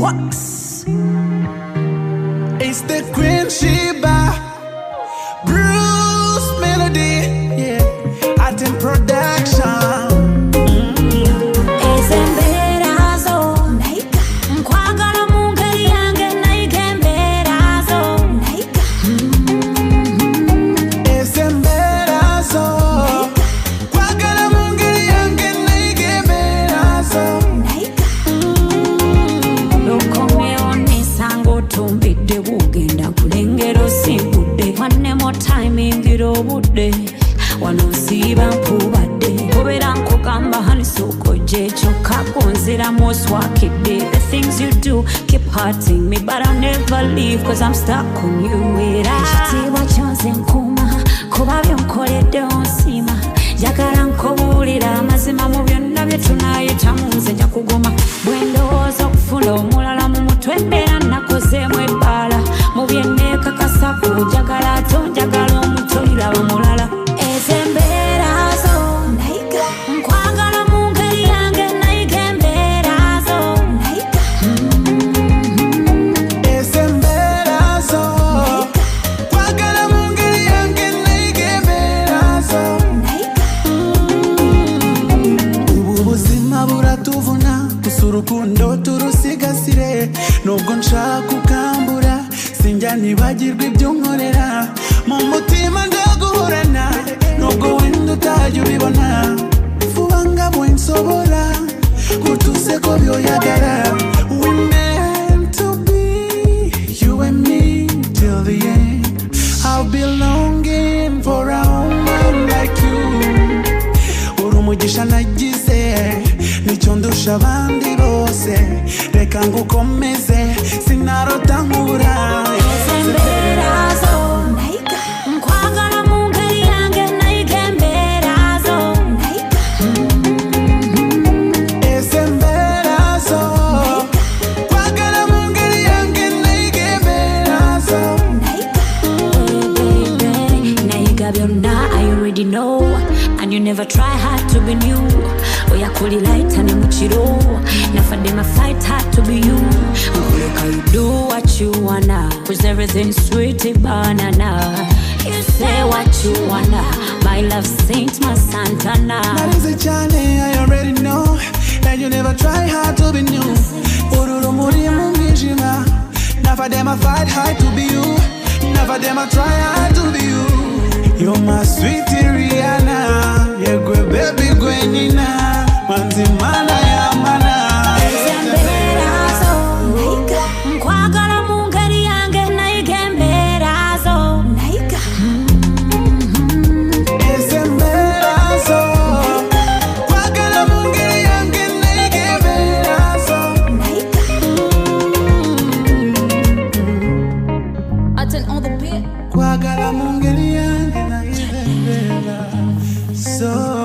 Wax. It's the Queen Sheba, Bruce Melody, yeah, Atem Production. Wanosiba mpubadde kobera nkugamba hani sokoje kyokka gonzera moswakidde. The things you do keep hurting me, but I'll never leave cause I'm stuck on you. Ekitiibwa kyonze nkuuma kuba byonkoledde onsima, njagala nkubuulira amazima mu byonna bye tunayitamu. Nze nja kuguma bwe ndowooza okufuna omulala mu mutwe, mbeera nakozeemu ebbaala mu bye neekakasaku. Njagala ate onjagala omutoliraba mulala. Urukundo turusigasire, nubwo nshaka ukambura sinjya nibagirwa ibyo nkorera. Mu mutima ndaguhorana nubwo wenda utajya ubibona. Vuba ngabo nsobora kutuse ko byoyagara. We meant to be, you and me till the end. I'll be longing for a woman like you. Uri umugisha nagize nicyo ndusha abandi bose, reka ngukomeze sinarota nkubura. Nkwagala mu ngeri yange nayigemberazo. Ese mberazo nkwagala mu ngeri yange nayigemberazo. Nayiga byonna I already know, and you never try hard to be new. Oyakuli light and muchiro, nafade my fight hard to be you. Look how you do what you wanna, cause everything's sweet banana. You say what you wanna, my love saint, my Santana. That is a journey I already know, and you never try hard to be new. Ururu muri mumijima, nafade my fight hard to be you. Nafade my try hard to be you. You're my sweetie Rihanna, yeah, gwe baby gwe Nina. Manzimana ya mana. Nkwagala mu ngeri yange nayigemberazo. Ese mberazo nkwagala mu ngeri yange nayigemberazo. Aten on the beat. Nkwagala mu ngeri yange nayigemberazo.